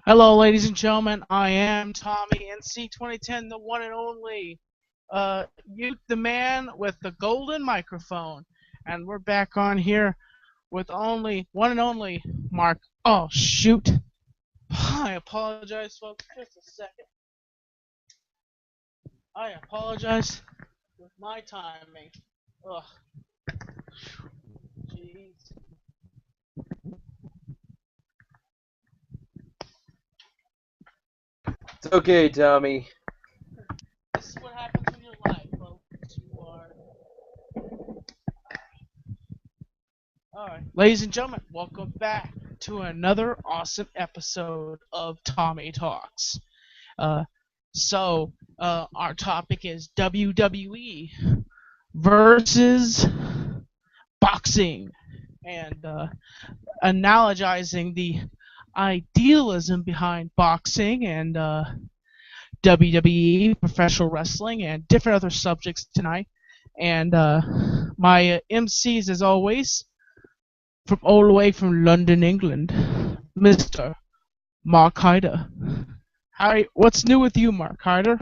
Hello, ladies and gentlemen. I am Tommy NC 2010, the one and only. You, the man with the golden microphone, and we're back on here with only one and only Mark. Oh shoot! I apologize, folks. Just a second. I apologize with my timing. Ugh. Jeez. It's okay, Tommy. This is what happens when you're live, folks. You are. Alright, ladies and gentlemen, welcome back to another awesome episode of Tommy Talks. Uh, our topic is WWE versus boxing, and analogizing the idealism behind boxing and WWE, professional wrestling, and different other subjects tonight. And my MCs, as always, from all the way from London, England, Mr. Mark Hyder. What's new with you, Mark Hyder?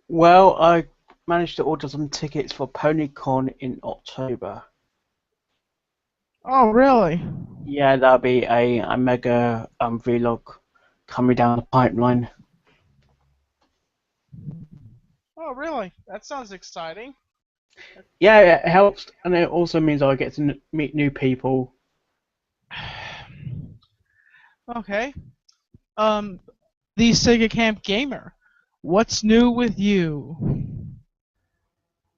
Well, I managed to order some tickets for PonyCon in October. Oh, really? Yeah, that'll be a mega vlog coming down the pipeline. Oh, really? That sounds exciting. Yeah, it helps, and it also means I get to meet new people. Okay. The Sega Camp Gamer. What's new with you?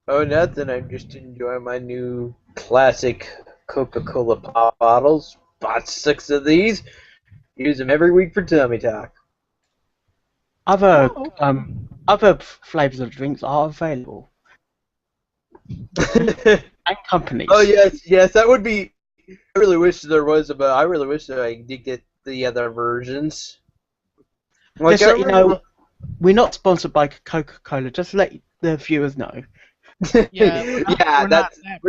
Oh, nothing. I'm just enjoying my new classic Coca-Cola pop bottles. Bought 6 of these. Use them every week for tummy talk. Other Oh. other flavors of drinks are available, and companies. Oh yes, that would be. I really wish there was, but I really wish that I did get the other versions. Just let you know, we're not sponsored by Coca-Cola. Just to let the viewers know. We're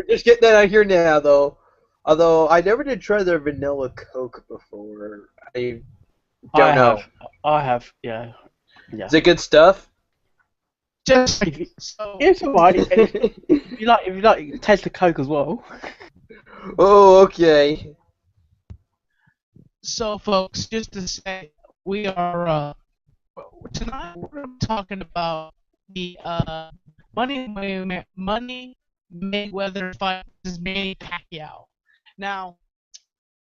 just getting that out here now, though. Although I never did try their vanilla Coke before. I don't know. I have, yeah. Is it good stuff? Just so. It's alright. if you like, taste the Coke as well. Oh, okay. So, folks, just to say, we are tonight we're talking about the Money Mayweather fight versus Manny Pacquiao. Now,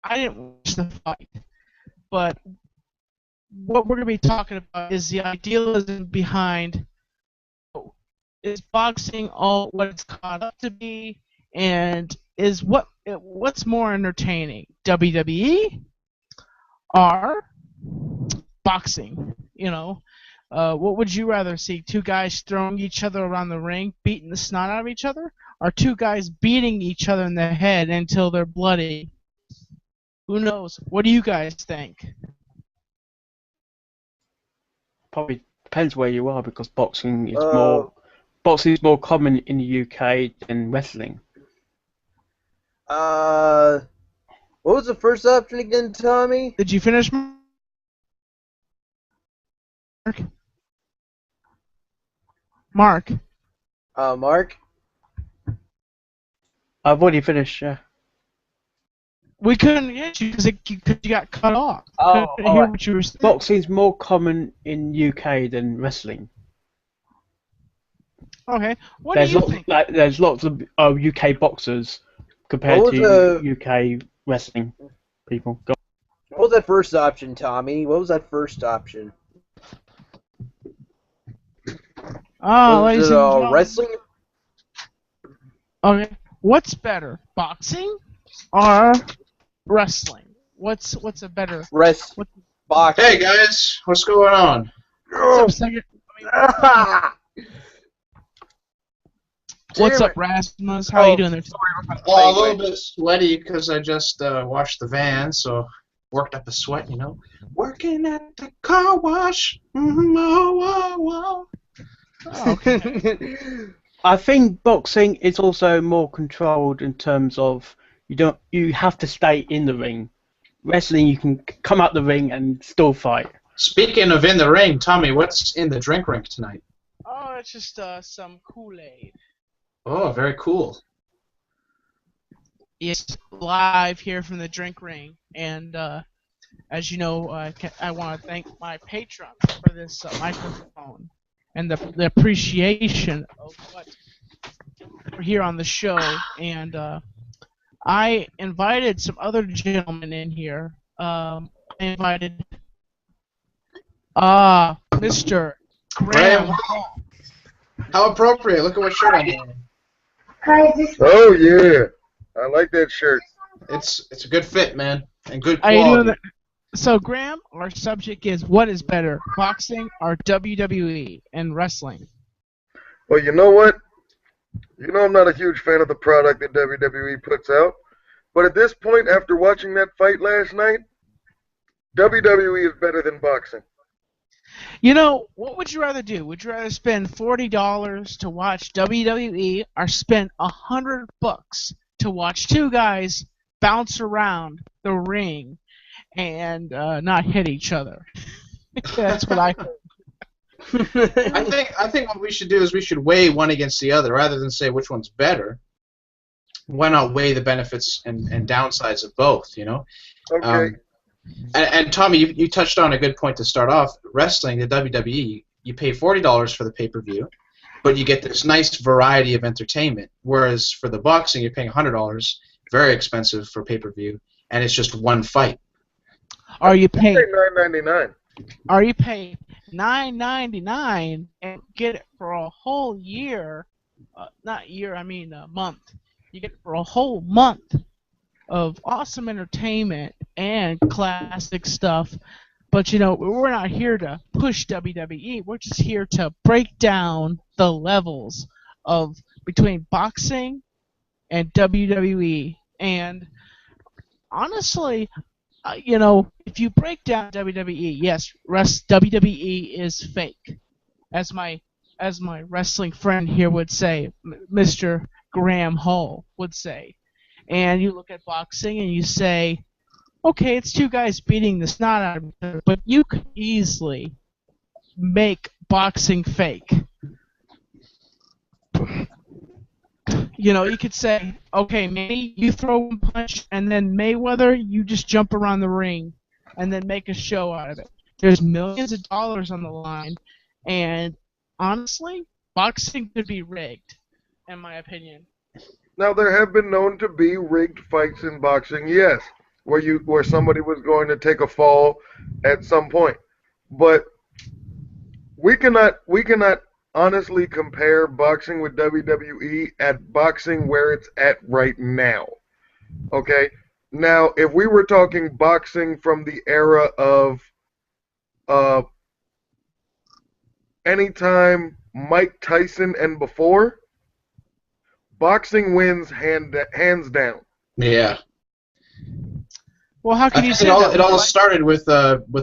I didn't watch the fight, but what we're going to be talking about is the idealism behind, is boxing all what it's caught up to be, and is what's more entertaining, WWE or boxing? You know, what would you rather see? Two guys throwing each other around the ring, beating the snot out of each other, or two guys beating each other in the head until they're bloody? Who knows? What do you guys think? Probably depends where you are, because boxing is more common in the UK than wrestling. What was the first option again, Tommy? Did you finish, Mark? Mark. Mark? I've already finished, yeah. We couldn't get you because you got cut off. Oh, couldn't hear what you were saying. Boxing's more common in UK than wrestling. Okay. What do you think? There's lots of UK boxers compared to UK wrestling people. What was that first option, Tommy? What was that first option? Ladies and gentlemen. Wrestling? Okay. What's better, boxing or wrestling? What's a better? Boxing. Hey guys, what's going on? What's up, Rasmus? How are you doing there? Well, a little bit sweaty because I just washed the van, so worked up a sweat, you know. Working at the car wash. Oh, okay. I think boxing is also more controlled in terms of you have to stay in the ring. Wrestling, you can come out the ring and still fight. Speaking of in the ring, Tommy, what's in the drink rink tonight? Oh, it's just some Kool-Aid. Oh, very cool. It's live here from the drink ring, and as you know, I want to thank my patrons for this microphone and the appreciation of what we're here on the show. And I invited some other gentlemen in here. I invited Mr. Graham Hall. How appropriate. Look at what shirt I'm wearing. Oh yeah, I like that shirt. It's a good fit, man, and good How you doing? quality. So, Graham, our subject is what is better, boxing or WWE and wrestling? Well, you know what? You know I'm not a huge fan of the product that WWE puts out. But at this point, after watching that fight last night, WWE is better than boxing. You know, what would you rather do? Would you rather spend $40 to watch WWE or spend $100 to watch two guys bounce around the ring and not hit each other? That's what I heard. I think what we should do is we should weigh one against the other rather than say which one's better. Why not weigh the benefits and downsides of both, you know? Okay. And Tommy, you touched on a good point to start off. Wrestling, the WWE, you pay $40 for the pay-per-view, but you get this nice variety of entertainment. Whereas for the boxing, you're paying $100, very expensive for pay-per-view, and it's just one fight. Are you paying $9.99. Are you paying $9.99 and get it for a whole year? Not year, I mean a month. You get it for a whole month of awesome entertainment and classic stuff. But you know, we're not here to push WWE. We're just here to break down the levels of between boxing and WWE. And honestly, you know, if you break down WWE, yes, WWE is fake, as my wrestling friend here would say, Mr. Graham Hall would say. And you look at boxing and you say, okay, it's two guys beating the snot out of each other, but you could easily make boxing fake. You know, you could say, okay, maybe you throw one punch, and then Mayweather, you just jump around the ring, and then make a show out of it. There's millions of dollars on the line, and honestly, boxing could be rigged, in my opinion. Now there have been known to be rigged fights in boxing, yes, where somebody was going to take a fall at some point. But we cannot honestly compare boxing with WWE at boxing where it's at right now. Okay? Now, if we were talking boxing from the era of anytime Mike Tyson and before, boxing wins hands down. Yeah. Well, how I can you think say it all that? started with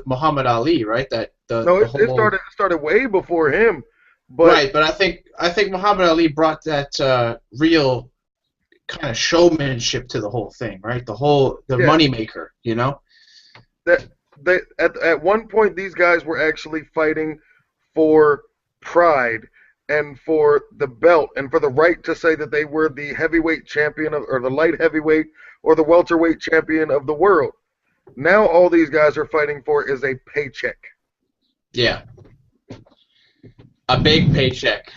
Muhammad Ali, right? No, it started way before him. But right, but I think Muhammad Ali brought that real kind of showmanship to the whole thing, right? The moneymaker, you know? that at one point these guys were actually fighting for pride and for the belt and for the right to say that they were the heavyweight champion or the light heavyweight or the welterweight champion of the world. Now all these guys are fighting for is a paycheck. Yeah. A big paycheck.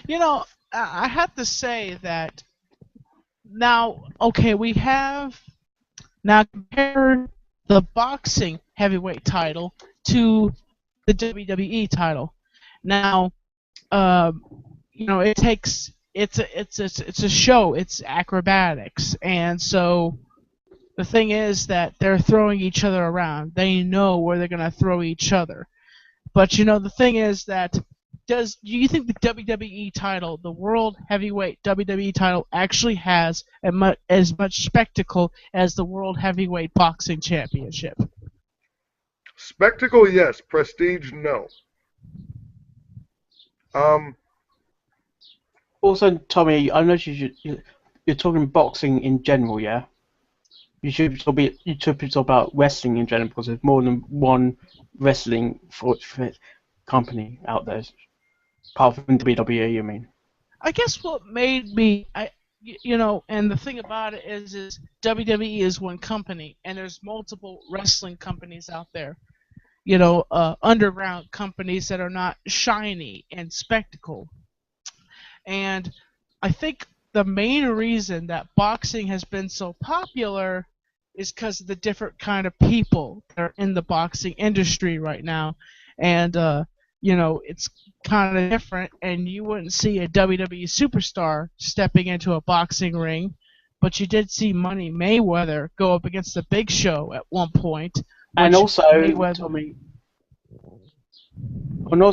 You know, I have to say that now, okay, we have now compared the boxing heavyweight title to the WWE title. Now, you know, it's a show, it's acrobatics, and so the thing is that they're throwing each other around. They know where they're going to throw each other. But you know, the thing is that do you think the WWE title, the World Heavyweight WWE title, actually has as much spectacle as the World Heavyweight Boxing Championship? Spectacle, yes. Prestige, no. Also, Tommy, I noticed you're talking boxing in general, yeah? You should be talking about wrestling in general because there's more than one wrestling for company out there, apart from WWE. You mean? I guess what made me, and the thing about it is WWE is one company, and there's multiple wrestling companies out there. Underground companies that are not shiny and spectacle. And I think the main reason that boxing has been so popular is because of the different kind of people that are in the boxing industry right now. And, it's kind of different, and you wouldn't see a WWE superstar stepping into a boxing ring, but you did see Money Mayweather go up against the Big Show at one point. And also, Mayweather,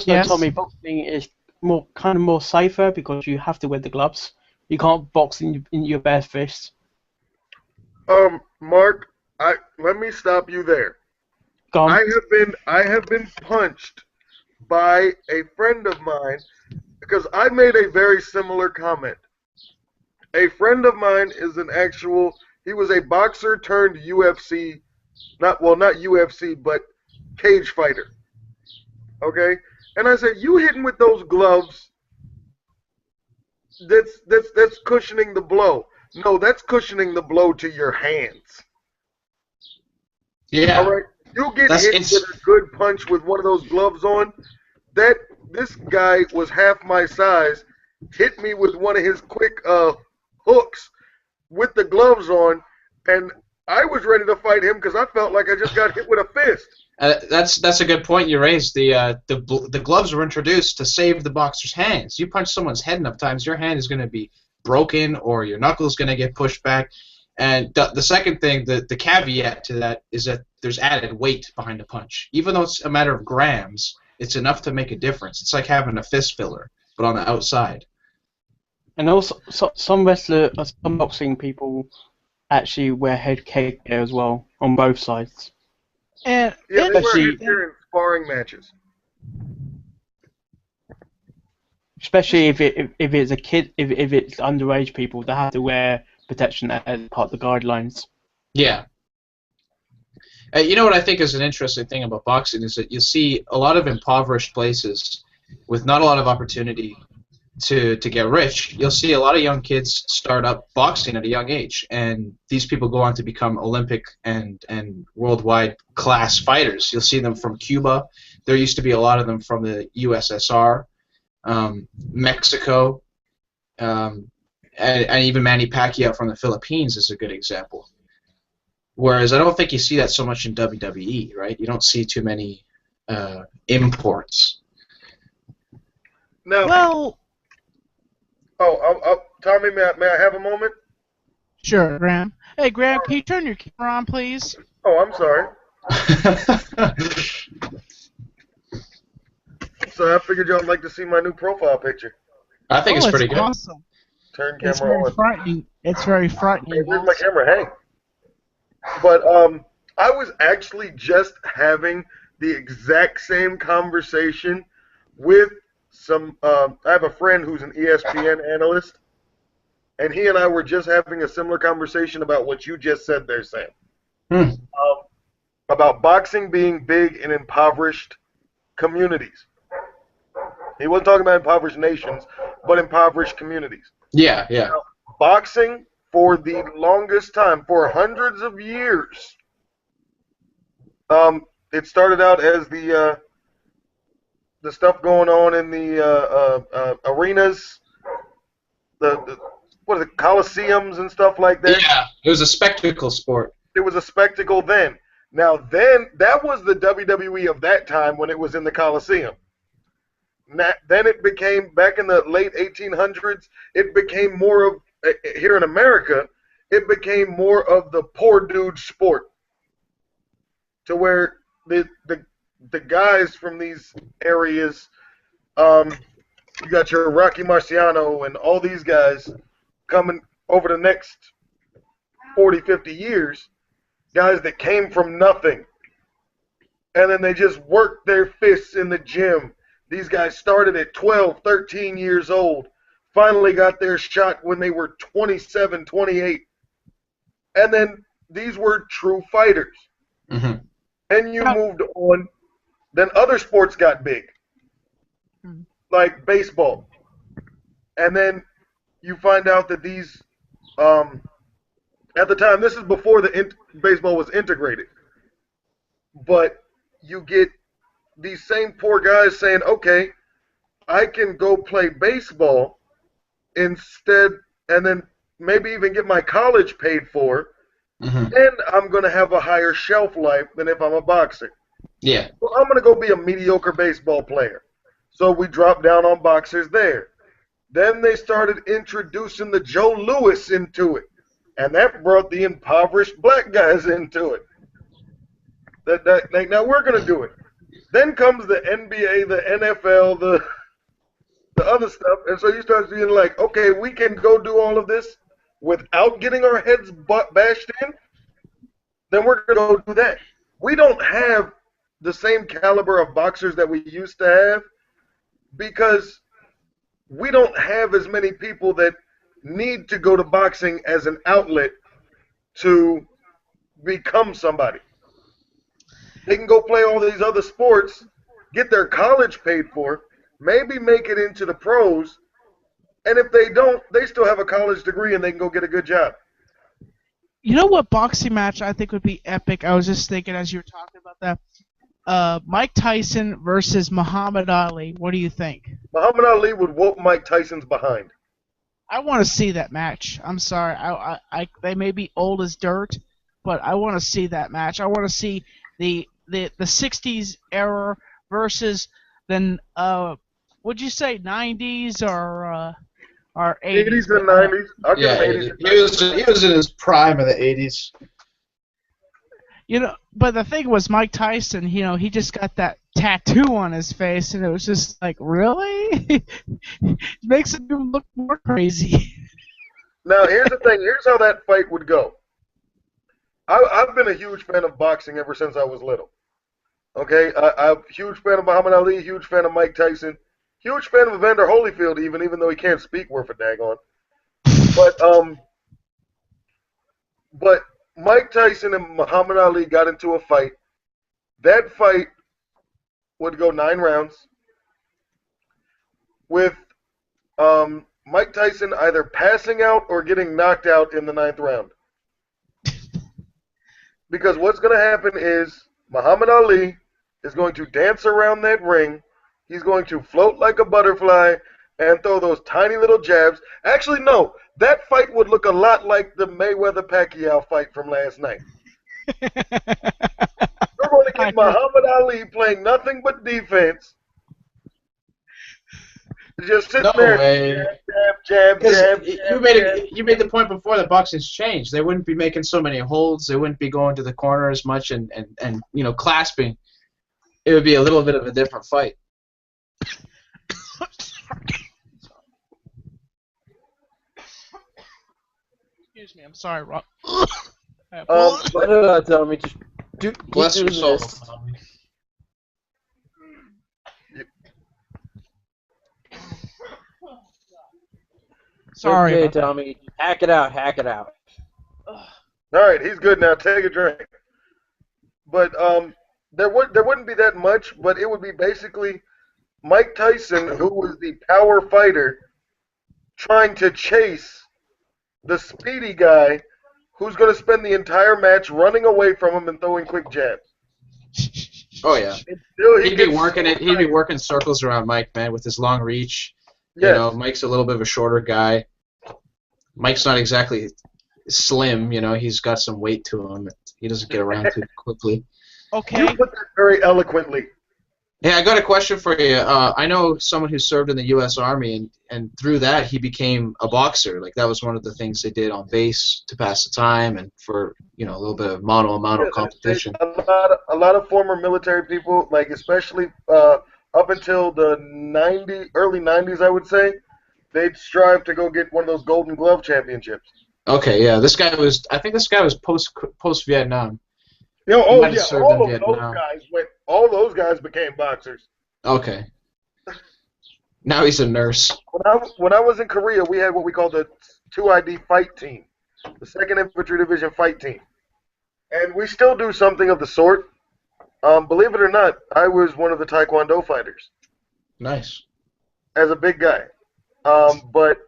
yes? Tommy, boxing is more safer because you have to wear the gloves. You can't box in your bare fists. Mark, let me stop you there. Go on. I have been punched by a friend of mine because I made a very similar comment. A friend of mine he was a boxer turned UFC, not UFC, but cage fighter. Okay? And I said, you hitting with those gloves, that's cushioning the blow. No, that's cushioning the blow to your hands. Yeah. All right? You'll get hit with a good punch with one of those gloves on. This guy was half my size, hit me with one of his quick hooks with the gloves on, and I was ready to fight him because I felt like I just got hit with a fist. That's a good point you raised. The gloves were introduced to save the boxer's hands. You punch someone's head enough times, your hand is going to be broken or your knuckle is going to get pushed back. And the second thing, the caveat to that is that there's added weight behind the punch. Even though it's a matter of grams, it's enough to make a difference. It's like having a fist filler, but on the outside. And also, some boxing people actually wear head gear as well on both sides. And yeah, they wear headgear in sparring matches. Especially if it's a kid, if it's underage people, they have to wear protection as part of the guidelines. Yeah. You know what I think is an interesting thing about boxing is that you see a lot of impoverished places with not a lot of opportunity to get rich. You'll see a lot of young kids start up boxing at a young age, and these people go on to become Olympic and worldwide class fighters. You'll see them from Cuba. There used to be a lot of them from the USSR, Mexico, and even Manny Pacquiao from the Philippines is a good example. Whereas I don't think you see that so much in WWE, right? You don't see too many imports. No. Well. Tommy, may I have a moment? Sure, Graham. Hey, Graham, can you turn your camera on, please? Oh, I'm sorry. So I figured y'all would like to see my new profile picture. I think it's pretty good. Awesome. Turn camera It's very on. frightening. It's very frightening. Where's my camera? Hey. But I was actually just having the exact same conversation with I have a friend who's an ESPN analyst, and he and I were just having a similar conversation about what you just said there, Sam. About boxing being big in impoverished communities. He wasn't talking about impoverished nations, but impoverished communities. Yeah, yeah. Now, boxing, for the longest time, for hundreds of years, it started out as the stuff going on in the arenas, the coliseums and stuff like that. Yeah, it was a spectacle sport. It was a spectacle then. Now that was the WWE of that time when it was in the Coliseum. Then it became, back in the late 1800s, it became more of, here in America, it became more of the poor dude sport. To where the guys from these areas, you got your Rocky Marciano and all these guys coming over the next 40, 50 years, guys that came from nothing. And then they just worked their fists in the gym. These guys started at 12, 13 years old, finally got their shot when they were 27, 28. And then these were true fighters. Hmm. Then you moved on. Then other sports got big, like baseball. And then you find out that these, at the time, this is before baseball was integrated. But you get these same poor guys saying, okay, I can go play baseball instead, and then maybe even get my college paid for, and I'm going to have a higher shelf life than if I'm a boxer. Yeah. Well, I'm going to go be a mediocre baseball player. So we dropped down on boxers there. Then they started introducing the Joe Louis into it, and that brought the impoverished black guys into it. Now we're going to do it. Then comes the NBA, the NFL, the other stuff, and so you start being like, okay, we can go do all of this without getting our heads bashed in. Then we're going to go do that. We don't have the same caliber of boxers that we used to have because we don't have as many people that need to go to boxing as an outlet to become somebody. They can go play all these other sports, get their college paid for, maybe make it into the pros, and if they don't, they still have a college degree and they can go get a good job. You know what boxing match I think would be epic? I was just thinking as you were talking about that. Mike Tyson versus Muhammad Ali. What do you think? Muhammad Ali would whoop Mike Tyson's behind. I want to see that match. I'm sorry. They may be old as dirt, but I want to see that match. I want to see the 60s era versus then would you say 90s or 80s? 80s and 90s. I'll give him 80s. He was in his prime in the 80s. You know, but the thing was, Mike Tyson, you know, he just got that tattoo on his face, and it was just like, really? It makes him look more crazy. Now, here's the thing. Here's how that fight would go. I've been a huge fan of boxing ever since I was little. Okay? I'm a huge fan of Muhammad Ali, huge fan of Mike Tyson, huge fan of Evander Holyfield, even though he can't speak worth a daggone. But Mike Tyson and Muhammad Ali got into a fight. That fight would go 9 rounds with Mike Tyson either passing out or getting knocked out in the 9th round. Because what's going to happen is Muhammad Ali is going to dance around that ring. He's going to float like a butterfly and throw those tiny little jabs. Actually, no. That fight would look a lot like the Mayweather-Pacquiao fight from last night. We're going to get Muhammad Ali playing nothing but defense. Just sit there. Jab. You made the point before that boxing's changed. They wouldn't be making so many holds. They wouldn't be going to the corner as much and you know, clasping. It would be a little bit of a different fight. Excuse me, I'm sorry, Rob. Tell me, just Bless your soul. Sorry. Okay, Tommy, hack it out. All right, he's good now. Take a drink. But there wouldn't be that much, but it would be basically Mike Tyson, who was the power fighter, trying to chase the speedy guy who's going to spend the entire match running away from him and throwing quick jabs. Oh yeah. He'd be working it. He'd be working circles around Mike, man, with his long reach. Yes. You know, Mike's a little bit of a shorter guy. Mike's not exactly slim. You know, he's got some weight to him. He doesn't get around too quickly. Okay. You put that very eloquently. Hey, I got a question for you. I know someone who served in the U.S. Army, and through that he became a boxer. Like that was one of the things they did on base to pass the time and for a little bit of mano a mano competition. A lot of former military people, like especially up until the early 90s, I would say, they'd strive to go get one of those Golden Glove championships. Okay, yeah, I think this guy was post Vietnam. All those guys became boxers. Okay. Now he's a nurse. When I was in Korea, we had what we called the 2ID fight team, the 2nd Infantry Division fight team. And we still do something of the sort. Believe it or not, I was one of the Taekwondo fighters Nice. as a big guy. But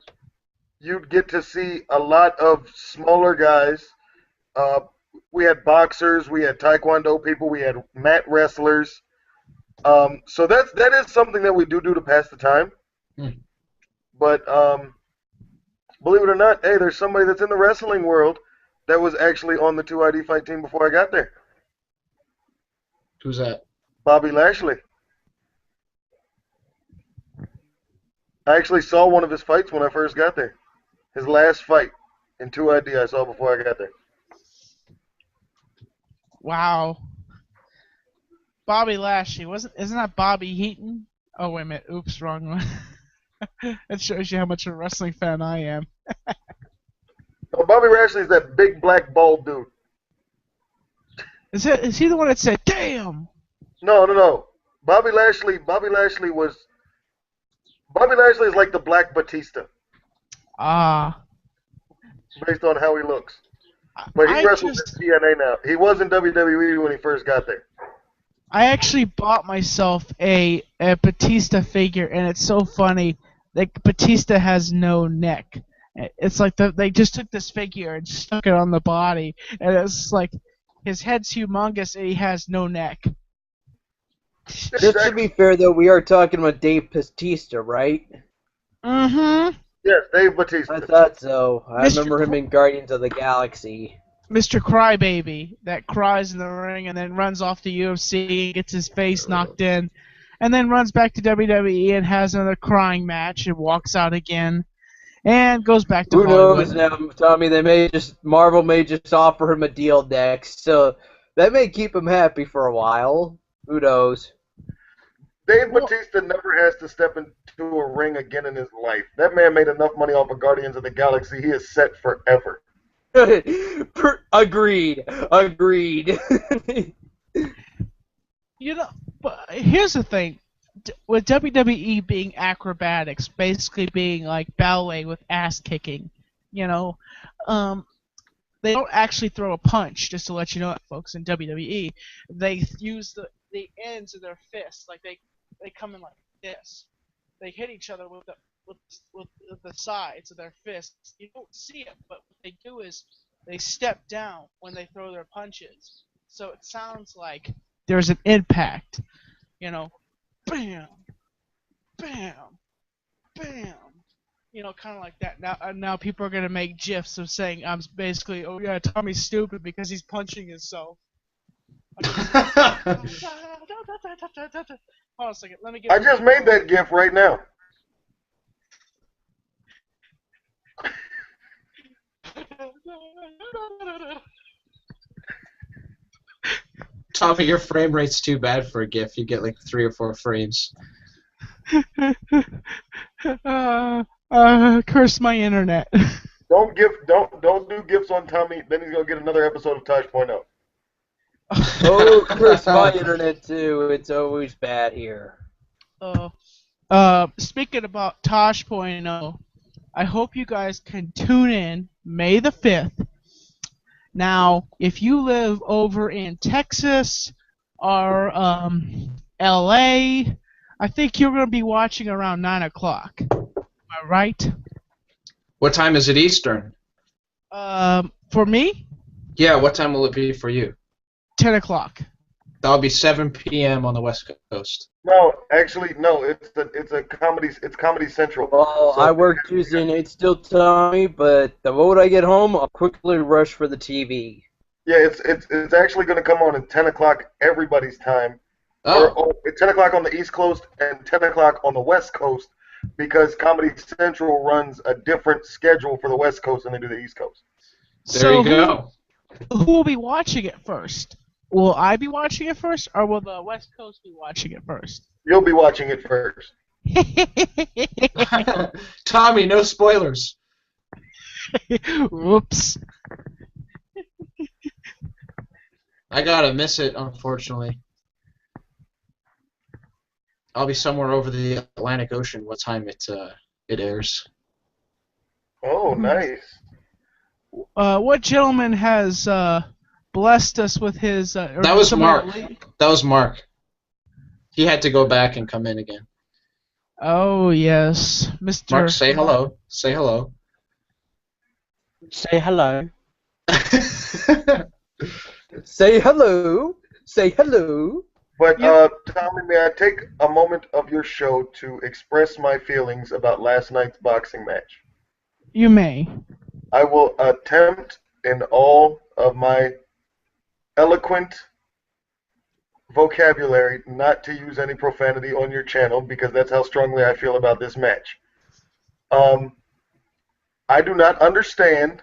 you'd get to see a lot of smaller guys. Uh, we had boxers, we had Taekwondo people, we had mat wrestlers. So that is something that we do to pass the time. Hmm. But believe it or not, hey, there's somebody that's in the wrestling world that was actually on the 2ID fight team before I got there. Who's that? Bobby Lashley. I actually saw one of his fights when I first got there. His last fight in 2ID I saw before I got there. Wow. Bobby Lashley isn't that Bobby Heaton? Oh wait a minute, oops, wrong one. That shows you how much of a wrestling fan I am. Oh, Bobby Lashley's that big black bald dude. Is he the one that said, "Damn"? No. Bobby Lashley is like the Black Batista, Ah. based on how he looks. But he I wrestles in TNA now. He was in WWE when he first got there. I actually bought myself a Batista figure, and it's so funny. Like Batista has no neck. It's like they just took this figure and stuck it on the body, and it's like his head's humongous and he has no neck. Just to be fair, though, we are talking about Dave Bautista, right? Mm-hmm. Yes, Dave Batista. I thought so. I Mr. remember him in Guardians of the Galaxy. Mr. Crybaby that cries in the ring and then runs off to UFC, gets his face knocked in, and then runs back to WWE and has another crying match and walks out again, and goes back to Who Hollywood. knows now, Tommy? Marvel may just offer him a deal next, so that may keep him happy for a while. Who knows? Dave Batista never has to step into a ring again in his life. That man made enough money off of Guardians of the Galaxy. He is set forever. Agreed. You know, but here's the thing. With WWE being acrobatics, basically being like ballet with ass kicking, you know, they don't actually throw a punch, just to let you know, folks, in WWE. They use the ends of their fists, like they come in like this. They hit each other with the sides of their fists. You don't see it, but what they do is they step down when they throw their punches. So it sounds like there's an impact, you know, bam, bam, bam. You know, kind of like that. Now people are gonna make gifs of saying I'm basically, oh yeah, Tommy's stupid because he's punching himself. Hold on a second. Let me get. I just made that GIF right now. Tommy, your frame rate's too bad for a GIF. You get like 3 or 4 frames. Curse my internet. Don't do GIFs on Tommy. Then he's gonna get another episode of Tosh.0. Oh, curse my internet too. It's always bad here. Speaking about Tosh.0, I hope you guys can tune in May the 5th. Now, if you live over in Texas or LA, I think you're going to be watching around 9 o'clock. Am I right? What time is it Eastern? For me, Yeah, what time will it be for you? 10 o'clock. That'll be 7 p.m. on the West Coast. No, actually, no. It's Comedy Central. Well, So- I work Tuesday and it's still Tommy, but the moment I get home, I'll quickly rush for the TV. Yeah, it's actually gonna come on at 10 o'clock everybody's time. Oh, Or at 10 o'clock on the East Coast and 10 o'clock on the West Coast, because Comedy Central runs a different schedule for the West Coast than they do the East Coast. there you go. Who will be watching it first? Will I be watching it first, or will the West Coast be watching it first? You'll be watching it first. Tommy, no spoilers. Whoops. I gotta miss it, unfortunately. I'll be somewhere over the Atlantic Ocean what time it airs. Oh, nice. What gentleman has blessed us with his. That was Mark. That was Mark. He had to go back and come in again. Oh yes, Mr. Mark, say hello. Say hello. Say hello. Say hello. Say hello. But Yep. Tommy, may I take a moment of your show to express my feelings about last night's boxing match? You may. I will attempt in all of my eloquent vocabulary not to use any profanity on your channel because that's how strongly I feel about this match. I do not understand.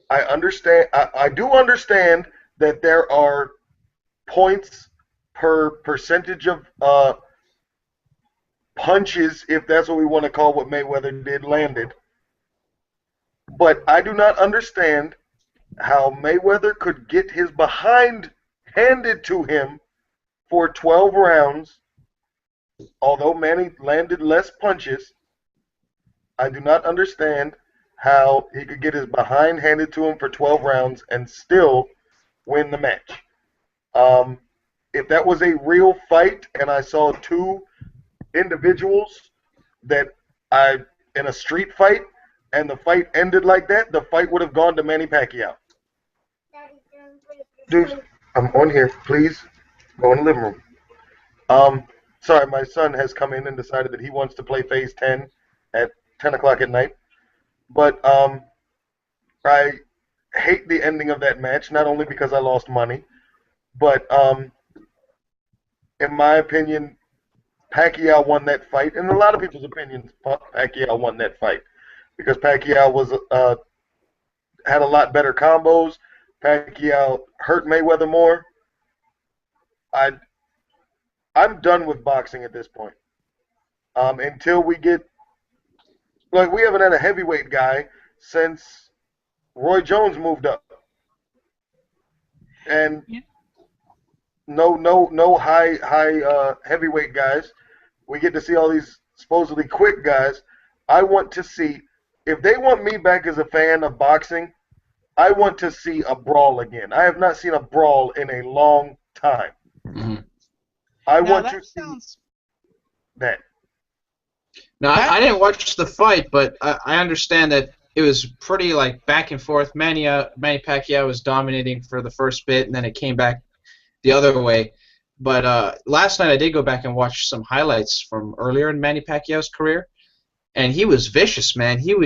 I do understand that there are points per percentage of punches, if that's what we want to call what Mayweather did, landed. But I do not understand how Mayweather could get his behind handed to him for 12 rounds, although Manny landed less punches. I do not understand how he could get his behind handed to him for 12 rounds and still win the match. If that was a real fight and I saw two individuals that in a street fight and the fight ended like that, the fight would have gone to Manny Pacquiao. Dude, I'm on here. Please go in the living room. Sorry, my son has come in and decided that he wants to play Phase 10 at 10 o'clock at night. But I hate the ending of that match, not only because I lost money, but in my opinion, Pacquiao won that fight. In a lot of people's opinions, Pacquiao won that fight because Pacquiao was had a lot better combos. Pacquiao hurt Mayweather more. I'm done with boxing at this point. Until we get, like, we haven't had a heavyweight guy since Roy Jones moved up, and no high heavyweight guys. We get to see all these supposedly quick guys. I want to see, if they want me back as a fan of boxing, I want to see a brawl again. I have not seen a brawl in a long time. Mm-hmm. I want to see that. Now, I didn't watch the fight, but I understand that it was pretty like back and forth. Manny Pacquiao was dominating for the first bit, and then it came back the other way. But last night I did go back and watch some highlights from earlier in Manny Pacquiao's career, and he was vicious, man. He'd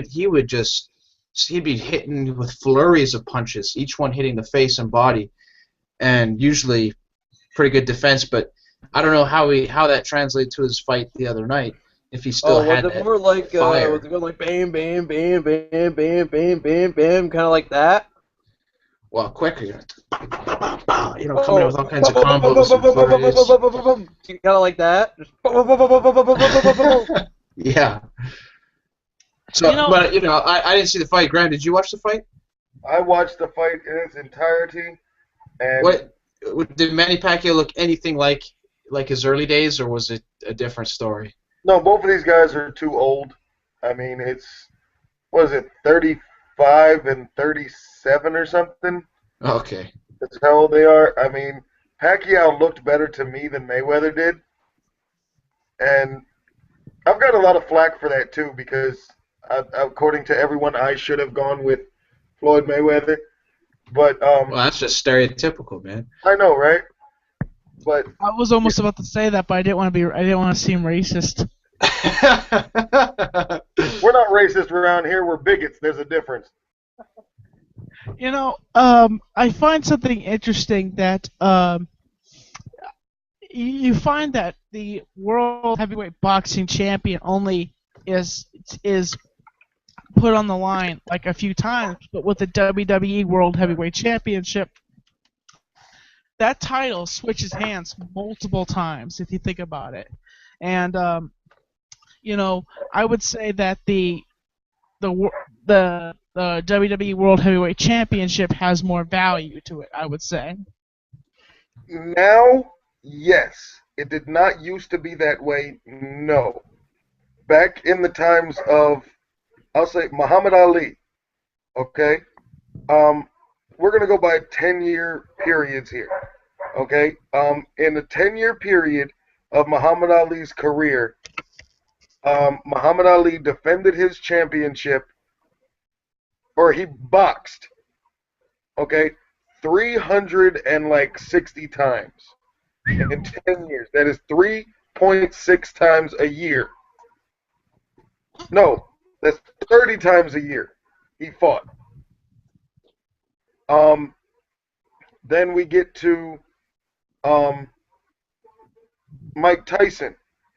be hitting with flurries of punches, each one hitting the face and body, and usually pretty good defense. But I don't know how that translated to his fight the other night. If he still had was that it more like fire. was it going like bam, bam, bam, bam, bam, bam, bam, bam, kind of like that? Well, quicker, coming in with all kinds of combos and flurries. Kind of like that. Just Yeah. So, I didn't see the fight. Graham, did you watch the fight? I watched the fight in its entirety, and Did Manny Pacquiao look anything like his early days, or was it a different story? no, both of these guys are too old. I mean, it's, what is it, 35 and 37 or something? Okay. That's how old they are. I mean, Pacquiao looked better to me than Mayweather did. And I've got a lot of flack for that, too, because according to everyone, I should have gone with Floyd Mayweather. But Well, that's just stereotypical, man. I know, right? But I was almost about to say that, but I didn't want to seem racist. we're not racist around here. We're bigots. There's a difference. I find something interesting that you find that the world heavyweight boxing champion only is put on the line like a few times, but with the WWE World Heavyweight Championship, that title switches hands multiple times if you think about it. And I would say that the WWE World Heavyweight Championship has more value to it, I would say. Now, yes. It did not used to be that way, no. Back in the times of, I'll say, Muhammad Ali, okay? we're going to go by 10-year periods here. Okay? In the 10-year period of Muhammad Ali's career, Muhammad Ali defended his championship, or he boxed, okay, 360 times in 10 years. That is 3.6 times a year. No, that's 30 times a year he fought. Then we get to Mike Tyson.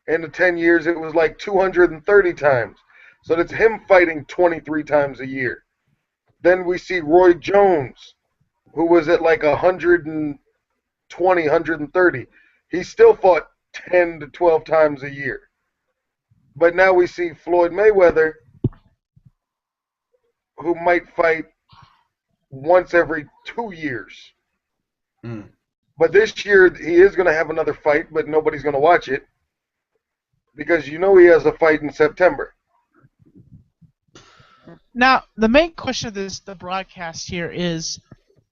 In the 10 years, it was like 230 times. So that's him fighting 23 times a year. Then we see Roy Jones, who was at like 120, 130. He still fought 10 to 12 times a year. But now we see Floyd Mayweather, who might fight once every 2 years. Mm. But this year, he is going to have another fight, but nobody's going to watch it. Because you know he has a fight in September. Now, the main question of the broadcast here is,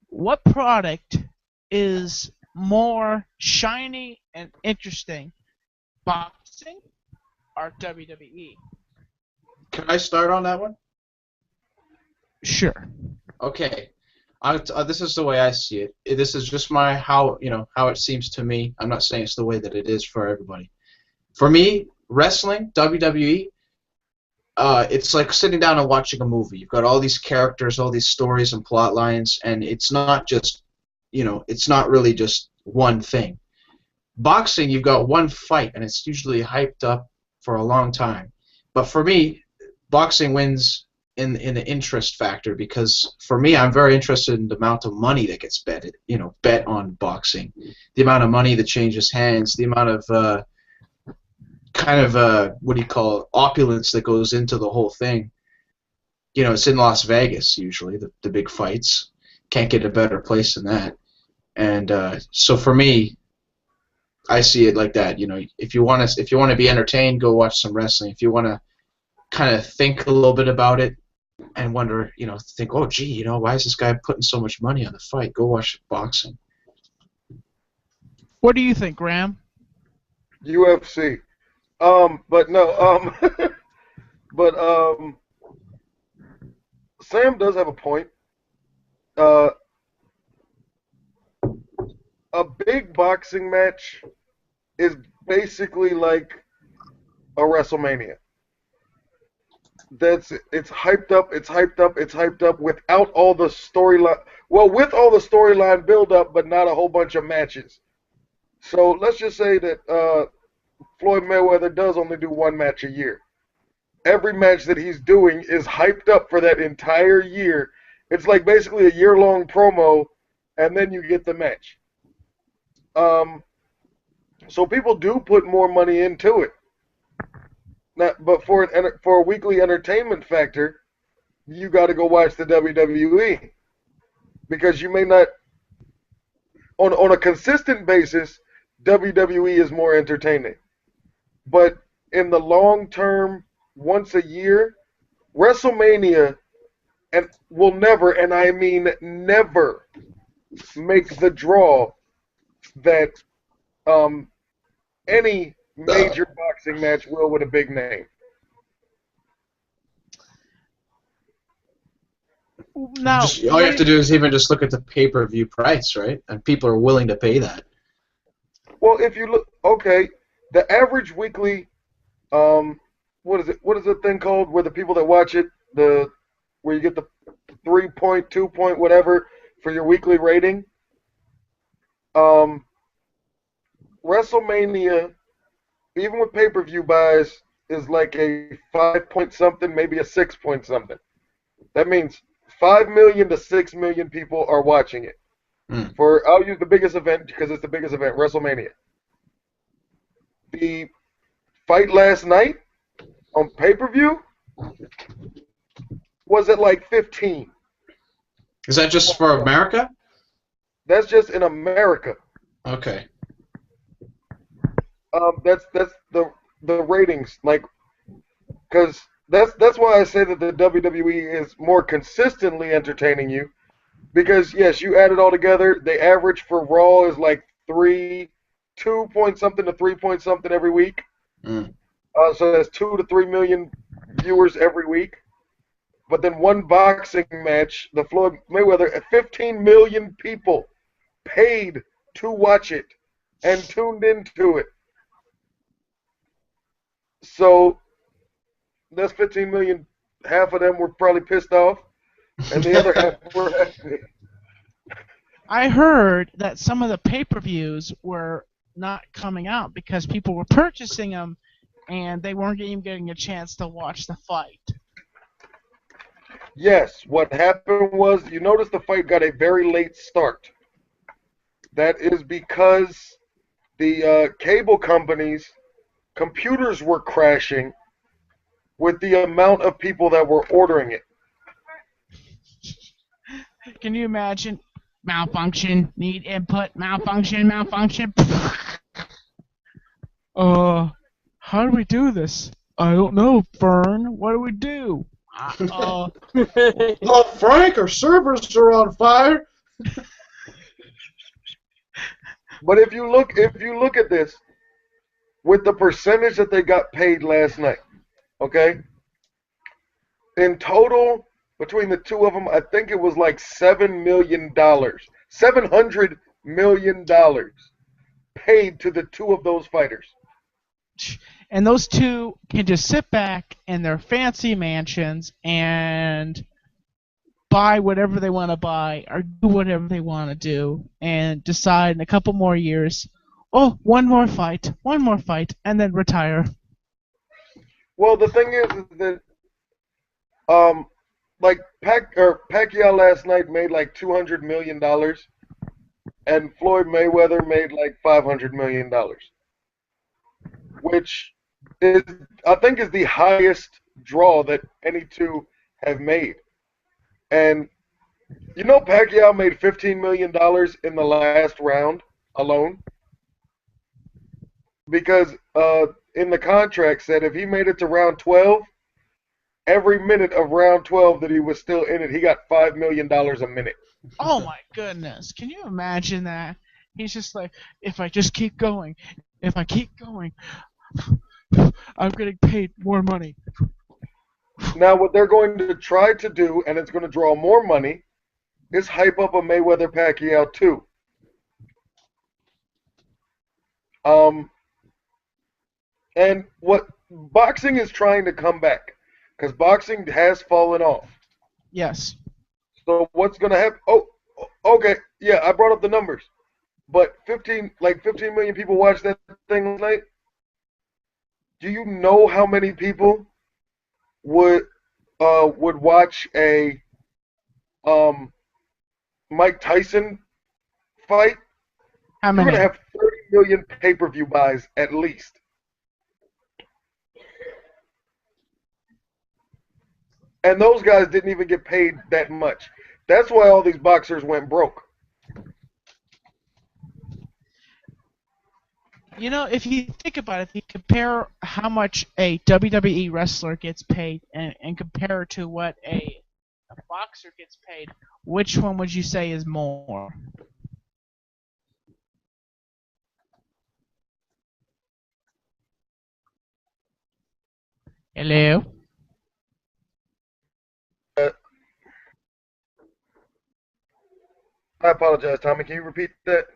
what product is more shiny and interesting, boxing or WWE? Can I start on that one? Sure. Okay. This is the way I see it. This is just how it seems to me. I'm not saying it's the way that it is for everybody. For me, wrestling, WWE, it's like sitting down and watching a movie. You've got all these characters, all these stories and plot lines, and it's not just, it's not really just one thing. Boxing, you've got one fight, and it's usually hyped up for a long time. But for me, boxing wins in the interest factor, because for me, I'm very interested in the amount of money that gets bet on boxing, the amount of money that changes hands, the amount of opulence that goes into the whole thing. It's in Las Vegas usually, the big fights. Can't get a better place than that. And so for me, I see it like that. If you want to be entertained, go watch some wrestling. If you want to kind of think a little bit about it and wonder, think, oh gee, why is this guy putting so much money on the fight? Go watch boxing. What do you think, Graham? UFC. But no, but Sam does have a point. A big boxing match is basically like a WrestleMania. It's hyped up, it's hyped up, it's hyped up without all the storyline. Well, with all the storyline build up, but not a whole bunch of matches. So let's just say that Floyd Mayweather does only do one match a year. Every match that he's doing is hyped up for that entire year. It's like basically a year-long promo, and then you get the match. So people do put more money into it. But for a weekly entertainment factor, you got to go watch the WWE, because you may not, on a consistent basis, WWE is more entertaining. But in the long term, once a year, WrestleMania will never, and I mean never, make the draw that any major boxing match will with a big name. Now, all you have to do is even just look at the pay-per-view price, right? And people are willing to pay that. Well, if you look, okay, the average weekly, what is it? What is the thing called where the people that watch it, where you get the 3 point, 2 point, whatever for your weekly rating? WrestleMania, even with pay-per-view buys, is like a 5 point something, maybe a 6 point something. That means 5 million to 6 million people are watching it. I'll use the biggest event because it's the biggest event, WrestleMania. The fight last night on pay-per-view was at like 15. Is that just for America? That's just in America. Okay. That's the ratings, like, because that's why I say that the WWE is more consistently entertaining you, Because yes, you add it all together. The average for Raw is like 2 point something to 3 point something every week. Mm. So that's 2 to 3 million viewers every week. But then one boxing match, the Floyd Mayweather, 15 million people paid to watch it and tuned into it. So that's 15 million. Half of them were probably pissed off, and the other half were happy. I heard that some of the pay-per-views were not coming out because people were purchasing them and they weren't even getting a chance to watch the fight. Yes, what happened was you notice the fight got a very late start. That is because the cable companies' computers were crashing with the amount of people that were ordering it. Can you imagine? Malfunction, need input, malfunction, malfunction. How do we do this? I don't know, Fern. What do we do? Oh, Frank, our servers are on fire. But if you look at this with the percentage that they got paid last night, okay? In total, between the two of them, I think it was like $7 million, $700 million paid to the two of those fighters. And those two can just sit back in their fancy mansions and buy whatever they want to buy or do whatever they want to do and decide in a couple more years, oh, one more fight, and then retire. Well, the thing is that like Pacquiao last night made like $200 million, and Floyd Mayweather made like $500 million, which is I think is the highest draw that any two have made. And you know Pacquiao made $15 million in the last round alone because in the contract said if he made it to round 12, every minute of round 12 that he was still in it, he got $5 million a minute. Oh my goodness. Can you imagine that? He's just like, if I just keep going, I'm getting paid more money. Now, what they're going to try to do, and it's going to draw more money, is hype up a Mayweather Pacquiao 2. And what boxing is trying to come back, because boxing has fallen off. Yes. So what's going to happen? Oh, okay, yeah, I brought up the numbers, but 15 million people watched that thing last night. Do you know how many people would watch a Mike Tyson fight? How You're many? going to have 30 million pay-per-view buys at least. And those guys didn't even get paid that much. That's why all these boxers went broke. You know, if you think about it, if you compare how much a WWE wrestler gets paid and compare it to what a boxer gets paid, which one would you say is more? Hello? I apologize, Tommy. Can you repeat that?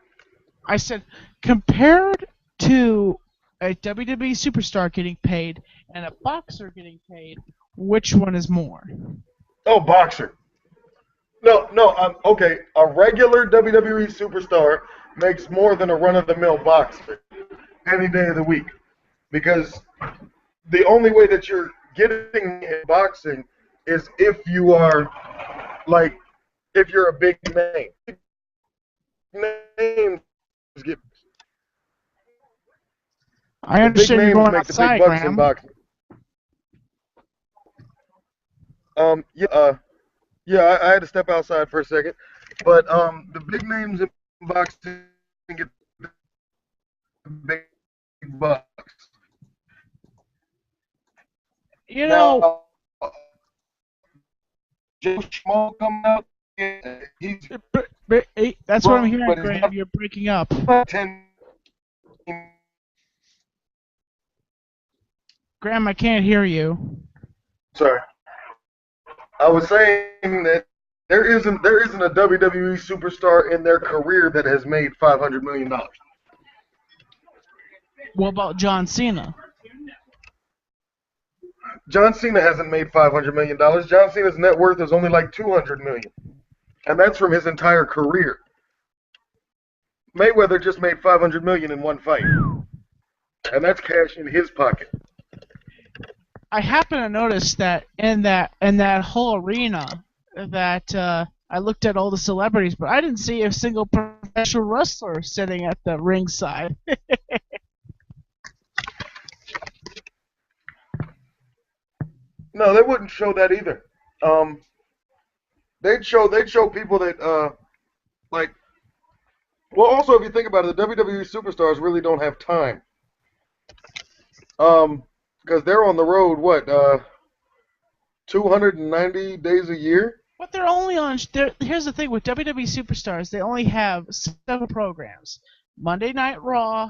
I said, compared to a WWE superstar getting paid and a boxer getting paid, which one is more? Oh, boxer. No, okay. A regular WWE superstar makes more than a run-of-the-mill boxer any day of the week. Because the only way that you're getting in boxing is if you are, if you're a big name. Names get I the big understand you're names going make the big outside, bucks Graham. in boxing. I had to step outside for a second, but the big names in boxing get the big bucks. You know, Now, Joe Schmo coming out he's That's what I'm wrong, hearing, but he's Graham. You're breaking up. not 10. Graham, I can't hear you. Sorry, I was saying that there isn't a WWE superstar in their career that has made $500 million. What about John Cena? John Cena hasn't made $500 million. John Cena's net worth is only like $200 million, and that's from his entire career. Mayweather just made $500 million in one fight, and that's cash in his pocket. I happen to notice that in that whole arena that I looked at all the celebrities, but I didn't see a single professional wrestler sitting at the ringside. No, they wouldn't show that either. They'd show people that like. Well, also if you think about it, the WWE superstars really don't have time. Because they're on the road, 290 days a year? But they're only on. Here's the thing with WWE superstars: they only have 7 programs: Monday Night Raw,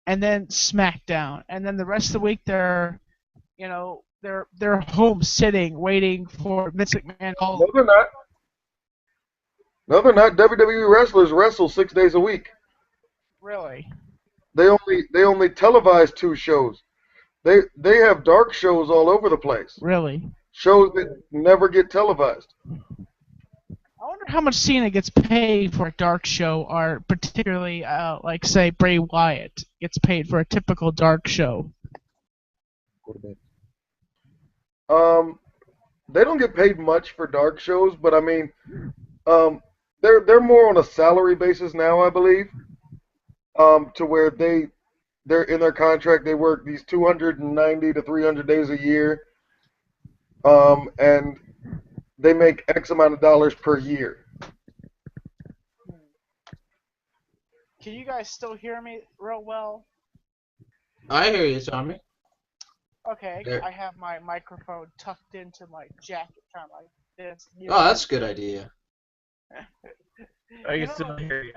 and then SmackDown, and then the rest of the week they're home sitting waiting for Vince McMahon. No, they're not. No, they're not. WWE wrestlers wrestle 6 days a week. Really? They only televise 2 shows. They have dark shows all over the place. Really? Shows that never get televised. I wonder how much Cena gets paid for a dark show, or particularly, like say Bray Wyatt gets paid for a typical dark show. They don't get paid much for dark shows, but I mean, they're more on a salary basis now, I believe. To where they're in their contract, they work these 290 to 300 days a year, and they make X amount of dollars per year. Can you guys still hear me real well? I hear you, Tommy. Okay, There. I have my microphone tucked into my jacket, kind of like this. Oh, that's a good idea. I can still hear you.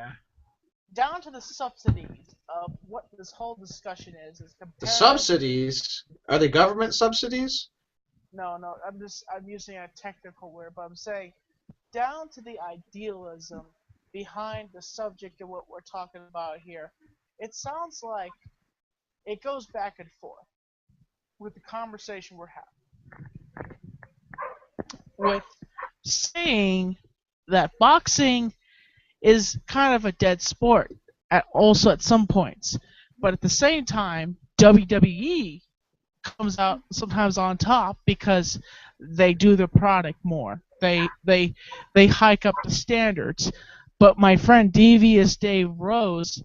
Down to the subsidies of what this whole discussion is The comparing. subsidies, are they government subsidies? No, I'm using a technical word, but I'm saying down to the idealism behind the subject of what we're talking about here. It sounds like it goes back and forth with the conversation we're having. With saying that boxing is kind of a dead sport also at some points, but at the same time, WWE comes out sometimes on top because they do the product more. They hike up the standards. But my friend Devious Dave Rose,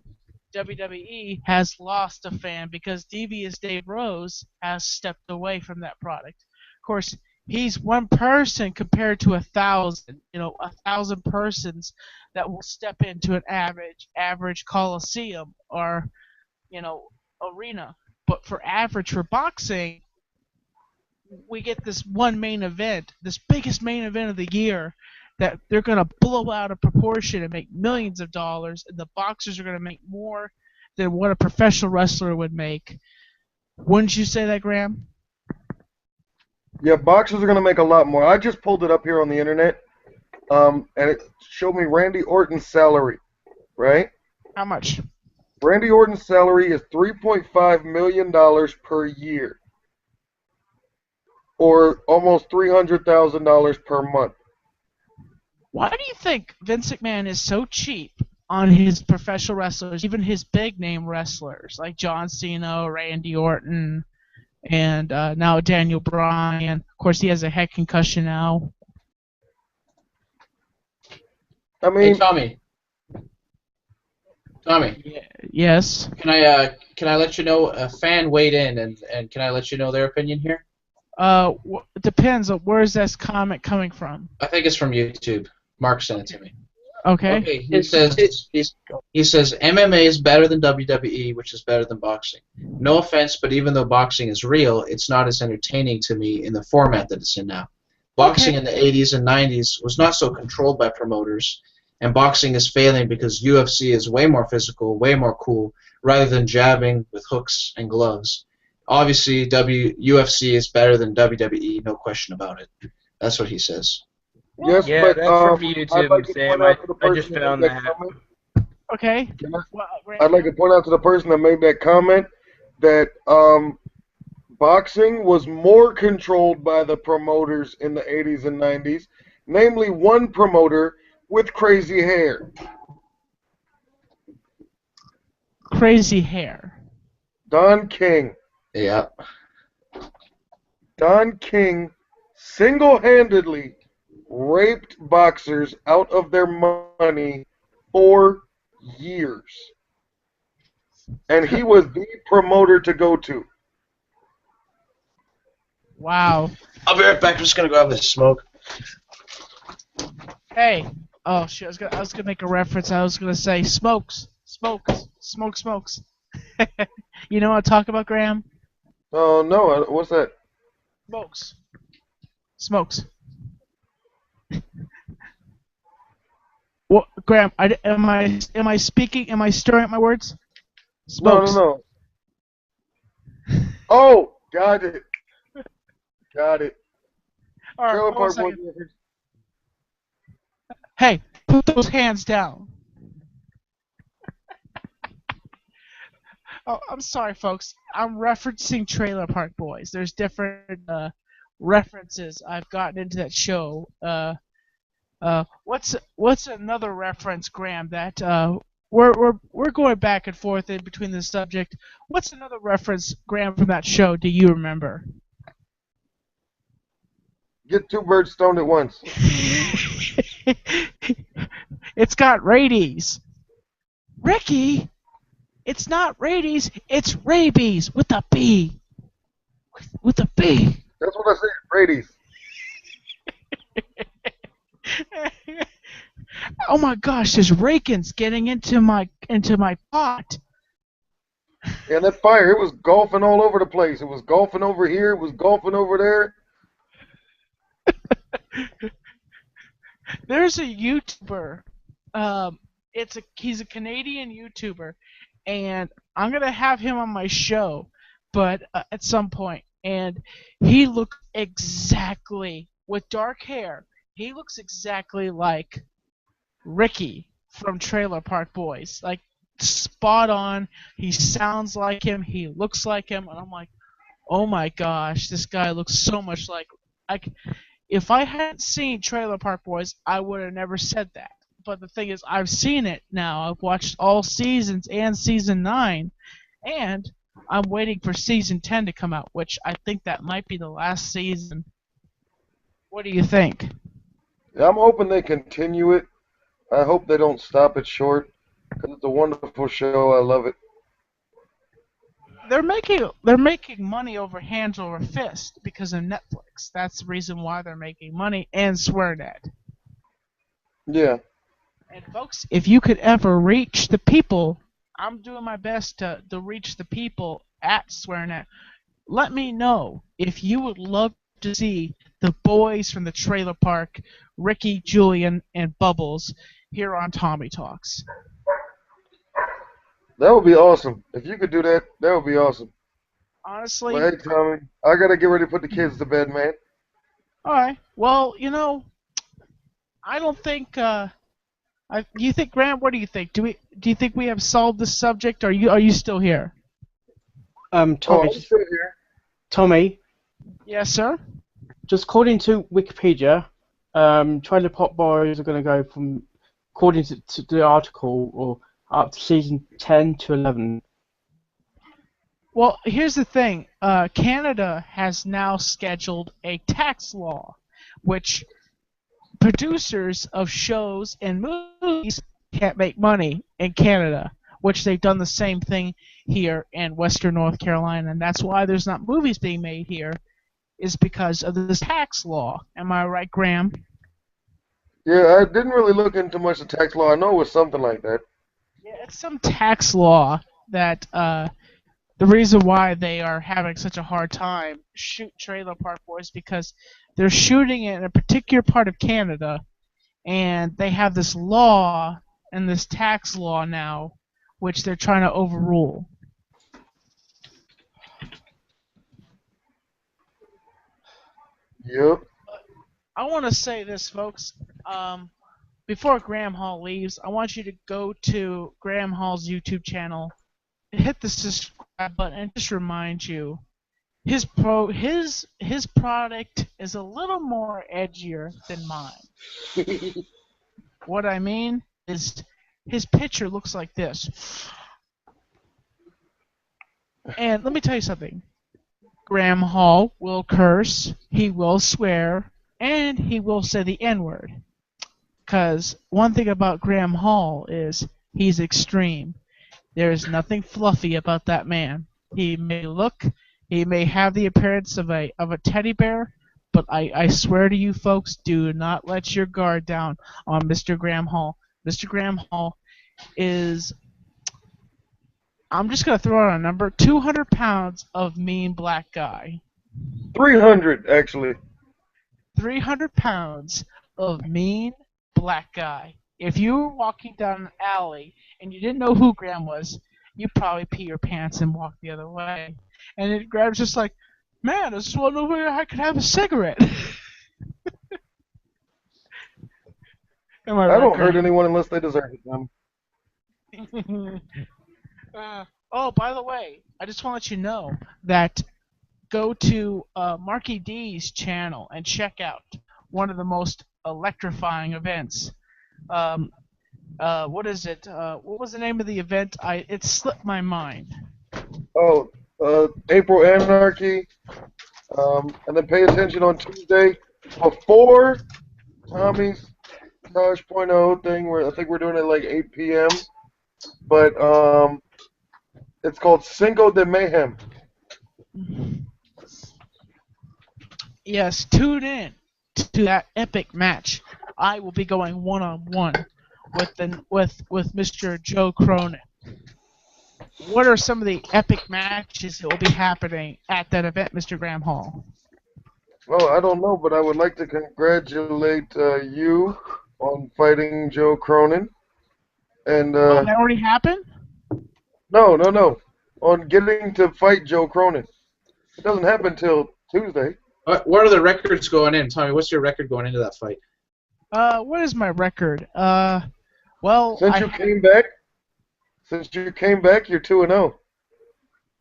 WWE has lost a fan because Devious Dave Rose has stepped away from that product. Of course, he's one person compared to 1,000. 1,000 persons that will step into an average coliseum or arena. But for boxing, we get this one main event, this biggest main event of the year, that they're going to blow out of proportion and make millions of dollars, and the boxers are going to make more than what a professional wrestler would make. Wouldn't you say that, Graham? Yeah, boxers are going to make a lot more. I just pulled it up here on the internet, and it showed me Randy Orton's salary, right? How much? Randy Orton's salary is $3.5 million per year, or almost $300,000 per month. Why do you think Vince McMahon is so cheap on his professional wrestlers, even his big-name wrestlers, like John Cena, Randy Orton, and now Daniel Bryan? Of course, he has a head concussion now. I mean, Hey, Tommy. Yes. Can I let you know a fan weighed in and can I let you know their opinion here? It depends on where's this comment coming from. I think it's from YouTube. Mark sent it to me. Okay. He says MMA is better than WWE, which is better than boxing. No offense, but even though boxing is real, it's not as entertaining to me in the format that it's in now. boxing Okay. in the 80s and 90s was not so controlled by promoters, and boxing is failing because UFC is way more physical, way more cool, rather than jabbing with hooks and gloves. Obviously, UFC is better than WWE, no question about it. That's what he says. Yes, Yeah, but that's from I'd YouTube, like to point Sam. out to the I person just that made found that that. comment. Okay. Can Well, I'd like to point out to the person that made that comment that boxing was more controlled by the promoters in the 80s and 90s, namely one promoter with crazy hair. crazy hair. Don King. Yeah. Don King single-handedly raped boxers out of their money for years. And he was the promoter to go to. Wow. I'll be right back. I'm just going to go have a smoke. Hey. Oh shit! I was gonna make a reference. I was gonna say smokes. You know what I'm talking about, Graham? Oh, no, what's that? Smokes. Well, Graham, am I speaking? Am I stirring up my words? Smokes. No. Oh, got it. Got it. All right, Trailer hold on a Park Boys. second. Hey, put those hands down. Oh, I'm sorry, folks. I'm referencing Trailer Park Boys. There's different references I've gotten into that show. What's another reference, Graham? That we're going back and forth in between the subject. What's another reference, Graham, from that show? Do you remember? Get two birds stoned at once. It's got rabies. Ricky, it's not rabies. It's rabies with a B. With a B. That's what I said, Brady's. Oh my gosh, there's rakins getting into my pot. Yeah, that fire, it was golfing all over the place. It was golfing over here. It was golfing over there. There's a YouTuber. He's a Canadian YouTuber, and I'm gonna have him on my show, but at some point, and he looks exactly with dark hair. He looks exactly like Ricky from Trailer Park Boys, like spot on. He sounds like him. He looks like him, and I'm like, oh my gosh, this guy looks so much like. If I hadn't seen Trailer Park Boys, I would have never said that. But the thing is, I've seen it now. I've watched all seasons and season 9, and I'm waiting for season 10 to come out, which I think that might be the last season. What do you think? Yeah, I'm hoping they continue it. I hope they don't stop it short, because it's a wonderful show. I love it. They're making money over hands over fist because of Netflix. That's the reason why they're making money, and SwearNet. Yeah. And folks, if you could ever reach the people, I'm doing my best to reach the people at SwearNet. Let me know if you would love to see the boys from the trailer park, Ricky, Julian, and Bubbles, here on Tommy Talks. That would be awesome. If you could do that, that would be awesome. Honestly, Well, hey, Tommy, I got to get ready to put the kids to bed, man. alright. Well, I don't think. You think, Graham? What do you think? Do you think we have solved this subject? Are you still here? I'm Tommy, still here. Tommy, Yes, sir. just according to Wikipedia, Trailer Park Boys are going to go from, according to the article, or up to season 10 to 11. Well, here's the thing. Canada has now scheduled a tax law, which producers of shows and movies can't make money in Canada, which they've done the same thing here in Western North Carolina, and that's why there's not movies being made here, is because of this tax law. Am I right, Graham? Yeah, I didn't really look into much of tax law. I know it was something like that. Yeah, it's some tax law that the reason why they are having such a hard time shoot Trailer Park Boys because they're shooting it in a particular part of Canada, and they have this law and this tax law now, which they're trying to overrule. Yep. I want to say this, folks. Before Graham Hall leaves, I want you to go to Graham Hall's YouTube channel, hit the subscribe button, and just remind you, his product is a little more edgier than mine. What I mean is, his picture looks like this. And let me tell you something. Graham Hall will curse, he will swear, and he will say the N-word. Because one thing about Graham Hall is he's extreme. There is nothing fluffy about that man. He may have the appearance of a teddy bear, but I swear to you folks, do not let your guard down on Mr. Graham Hall. Mr. Graham Hall is, I'm just going to throw out a number, 200 pounds of mean black guy. 300, actually. 300 pounds of mean black guy. If you were walking down an alley and you didn't know who Graham was, you'd probably pee your pants and walk the other way. And Graham's just like, man, I just want to know where I could have a cigarette. Am I don't right, hurt Graham? anyone unless they deserve it, Tom. Oh, by the way, I just want to let you know that go to Marky D's channel and check out one of the most electrifying events. What is it? What was the name of the event? It slipped my mind. Oh, April Anarchy. And then pay attention on Tuesday before Tommy's Tosh.0 thing, where I think we're doing it like 8 p.m. But it's called Cinco de Mayhem. Yes, tune in to that epic match. I will be going one-on-one with Mr. Joe Cronin. What are some of the epic matches that will be happening at that event, Mr. Graham Hall? Well, I don't know, but I would like to congratulate you on fighting Joe Cronin. And Oh, that already happened? no, on getting to fight Joe Cronin. It doesn't happen till Tuesday. What are the records going in? Tommy, what's your record going into that fight? What is my record? Well, Since you came back, you're 2-0.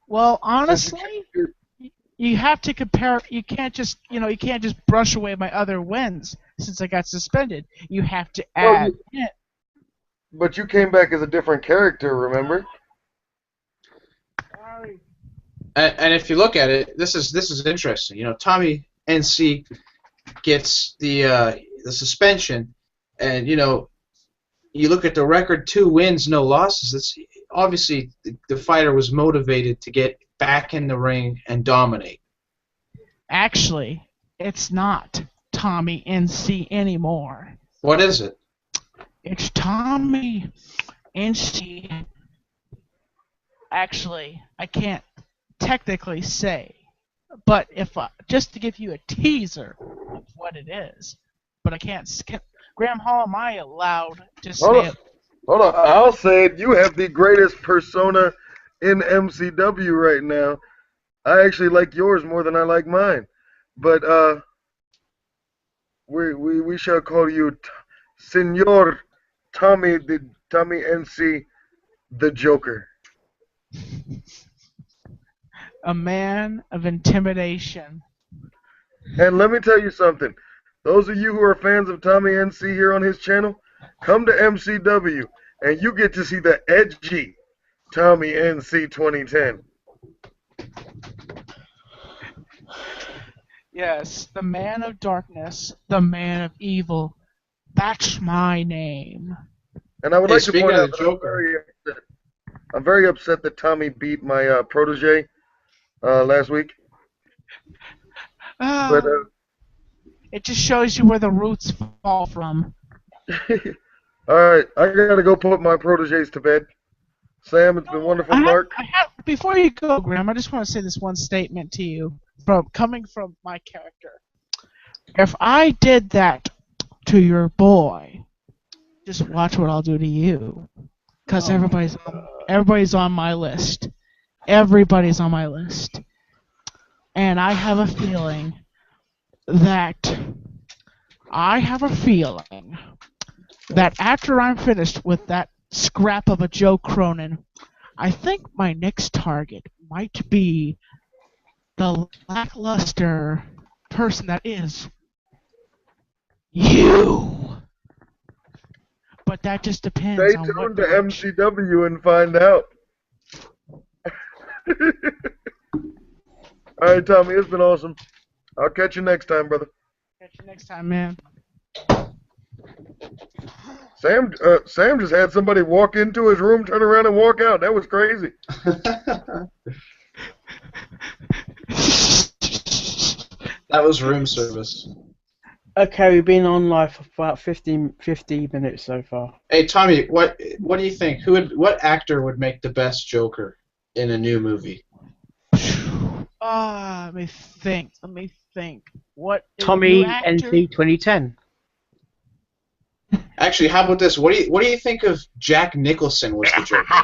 Well, honestly, you have to compare. You can't just brush away my other wins since I got suspended. You have to add in. But you came back as a different character, remember? And if you look at it, this is interesting. You know, Tommy NC gets the suspension, and you know, you look at the record: 2 wins, no losses. It's obviously the fighter was motivated to get back in the ring and dominate. Actually, it's not Tommy NC anymore. What is it? It's Tommy NC. Actually, I can't technically say, but if just to give you a teaser of what it is, but I can't. Graham Hall, am I allowed to say it? Hold on, I'll say it. You have the greatest persona in MCW right now. I actually like yours more than I like mine. But we shall call you Senor Tommy NC the Joker. A man of intimidation. And let me tell you something. Those of you who are fans of Tommy NC here on his channel, come to MCW and you get to see the edgy Tommy NC 2010. Yes, the man of darkness, the man of evil. That's my name. And I would like to speaking point of out the that Joker, I'm very upset that Tommy beat my protege last week. But it just shows you where the roots fall from. all right, I gotta go put my proteges to bed. Sam, it's been wonderful, Mark. before you go, Graham, I just want to say this one statement to you, coming from my character. If I did that to your boy, just watch what I'll do to you. Because everybody's on my list. Everybody's on my list. And I have a feeling that after I'm finished with that scrap of a Joe Cronin, I think my next target might be the lackluster person that is you. But that just depends Stay on tuned what to direction. MCW and find out. All right, Tommy, it's been awesome. I'll catch you next time, brother. Catch you next time, man. Sam just had somebody walk into his room, turn around, and walk out. That was crazy. That was room service. Okay, we've been on live for about 50 minutes so far. Hey Tommy, what do you think? What actor would make the best Joker in a new movie? Let me think. What is Tommy new actor? NC 2010. Actually, how about this? What do you think of Jack Nicholson was the Joker?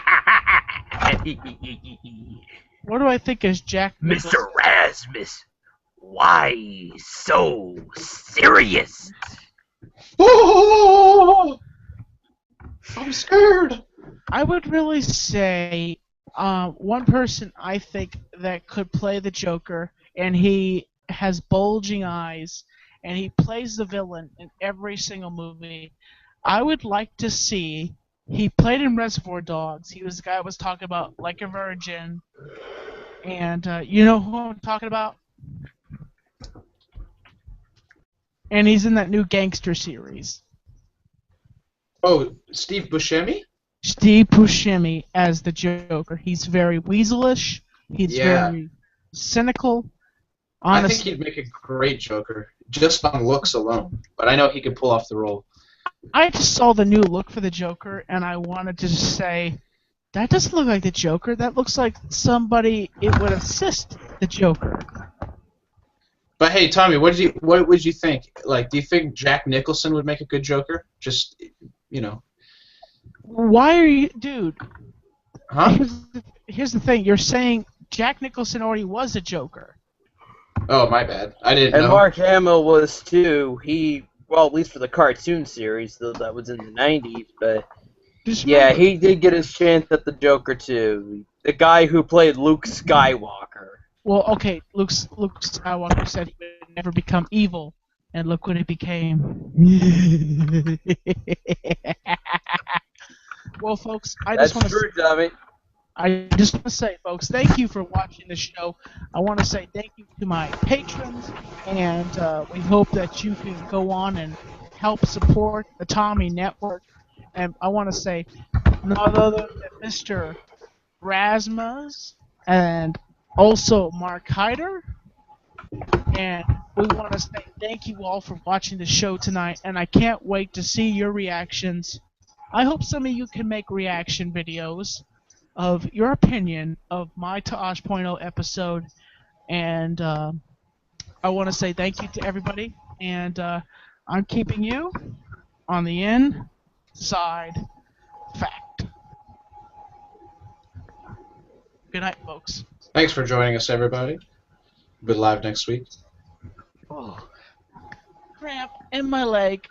What do I think is Jack Nicholson? Mr. Rasmus, why so serious? Oh, I'm scared. I would really say one person I think that could play the Joker, and he has bulging eyes, and he plays the villain in every single movie. I would like to see. He played in Reservoir Dogs. He was the guy I was talking about, Like a Virgin. And you know who I'm talking about? And he's in that new gangster series. Oh, Steve Buscemi? Steve Buscemi as the Joker. He's very weaselish. He's very cynical. I Honestly, think he'd make a great Joker, just on looks alone. But I know he could pull off the role. I just saw the new look for the Joker, and I wanted to just say, that doesn't look like the Joker. That looks like somebody it would assist the Joker. But hey, Tommy, what would you think? Like, do you think Jack Nicholson would make a good Joker? Just, you know. Why are you, dude? Huh? Here's the thing. You're saying Jack Nicholson already was a Joker. Oh, my bad. I didn't And know. Mark Hamill was too. Well, at least for the cartoon series, though that was in the 90s, but yeah, he did get his chance at the Joker too. The guy who played Luke Skywalker. Well, okay, Luke Skywalker said he would never become evil, and look what he became. Well, folks, I just want to say, folks, thank you for watching the show. I want to say thank you to my patrons, and we hope that you can go on and help support the Tommy Network. And I want to say, none other than Mr. Rasmus and also Mark Hyder. And we want to say thank you all for watching the show tonight, and I can't wait to see your reactions. I hope some of you can make reaction videos of your opinion of my Tosh.0 episode, and I want to say thank you to everybody, and I'm keeping you on the inside fact. Good night, folks. Thanks for joining us, everybody. We'll be live next week. Oh, cramp in my leg.